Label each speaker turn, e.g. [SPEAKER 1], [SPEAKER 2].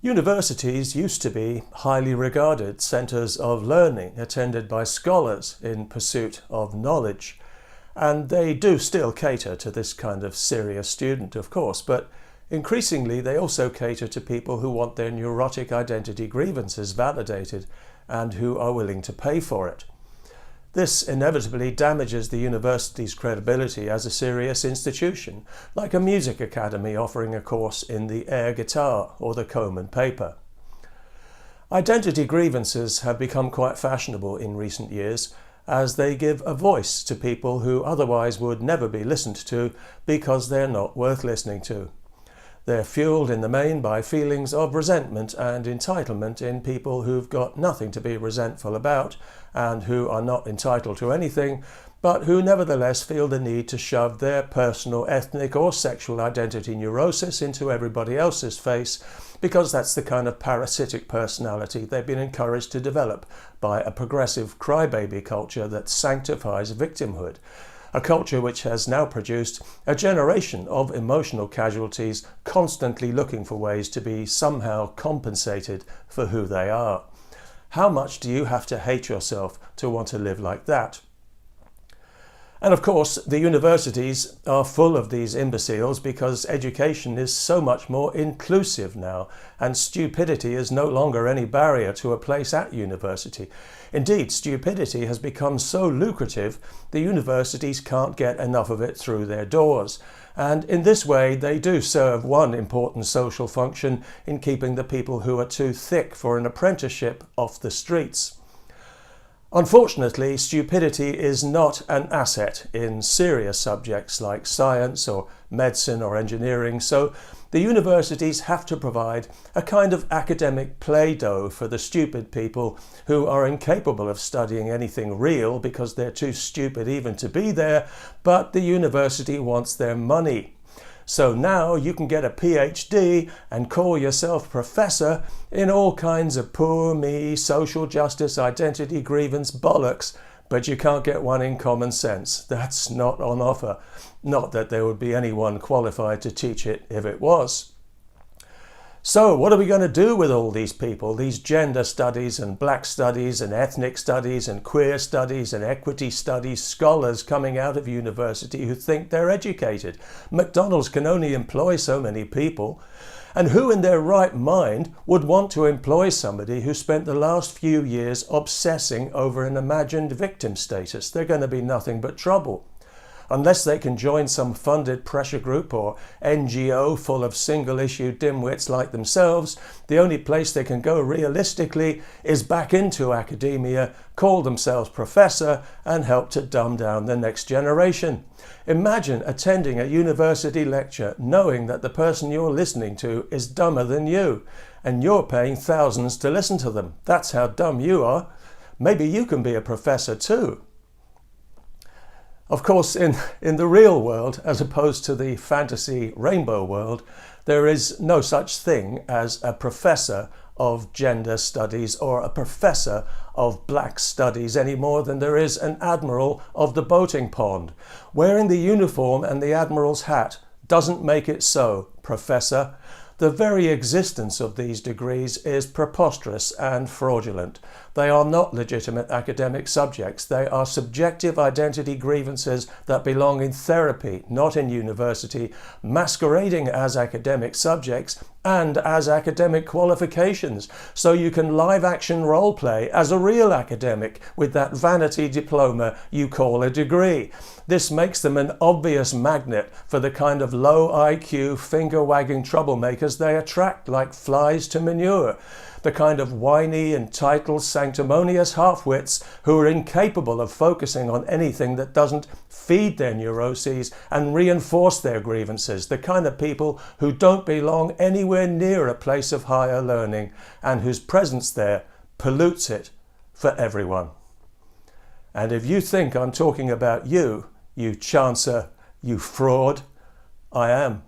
[SPEAKER 1] Universities used to be highly regarded centres of learning, attended by scholars in pursuit of knowledge. And they do still cater to this kind of serious student, of course, but increasingly they also cater to people who want their neurotic identity grievances validated and who are willing to pay for it. This inevitably damages the university's credibility as a serious institution, like a music academy offering a course in the air guitar or the comb and paper. Identity grievances have become quite fashionable in recent years, as they give a voice to people who otherwise would never be listened to because they're not worth listening to. They're fueled in the main by feelings of resentment and entitlement in people who've got nothing to be resentful about and who are not entitled to anything, but who nevertheless feel the need to shove their personal, ethnic or sexual identity neurosis into everybody else's face because that's the kind of parasitic personality they've been encouraged to develop by a progressive crybaby culture that sanctifies victimhood. A culture which has now produced a generation of emotional casualties constantly looking for ways to be somehow compensated for who they are. How much do you have to hate yourself to want to live like that? And of course, the universities are full of these imbeciles because education is so much more inclusive now, and stupidity is no longer any barrier to a place at university. Indeed, stupidity has become so lucrative, the universities can't get enough of it through their doors. And in this way, they do serve one important social function in keeping the people who are too thick for an apprenticeship off the streets. Unfortunately, stupidity is not an asset in serious subjects like science or medicine or engineering, so the universities have to provide a kind of academic play-doh for the stupid people who are incapable of studying anything real because they're too stupid even to be there, but the university wants their money. So now you can get a PhD and call yourself professor in all kinds of poor me, social justice, identity grievance bollocks, but you can't get one in common sense. That's not on offer. Not that there would be anyone qualified to teach it if it was. So what are we going to do with all these people, these gender studies and black studies and ethnic studies and queer studies and equity studies scholars coming out of university who think they're educated? McDonald's can only employ so many people. And who in their right mind would want to employ somebody who spent the last few years obsessing over an imagined victim status? They're going to be nothing but trouble. Unless they can join some funded pressure group or NGO full of single-issue dimwits like themselves, the only place they can go realistically is back into academia, call themselves professor, and help to dumb down the next generation. Imagine attending a university lecture knowing that the person you're listening to is dumber than you, and you're paying thousands to listen to them. That's how dumb you are. Maybe you can be a professor too. Of course, in the real world, as opposed to the fantasy rainbow world, there is no such thing as a professor of gender studies or a professor of black studies any more than there is an admiral of the boating pond. Wearing the uniform and the admiral's hat doesn't make it so, Professor. The very existence of these degrees is preposterous and fraudulent. They are not legitimate academic subjects. They are subjective identity grievances that belong in therapy, not in university, masquerading as academic subjects and as academic qualifications. So you can live-action role-play as a real academic with that vanity diploma you call a degree. This makes them an obvious magnet for the kind of low IQ, finger-wagging troublemakers they attract like flies to manure. The kind of whiny, entitled, sanctimonious half-wits who are incapable of focusing on anything that doesn't feed their neuroses and reinforce their grievances. The kind of people who don't belong anywhere near a place of higher learning and whose presence there pollutes it for everyone. And if you think I'm talking about you, you chancer, you fraud, I am.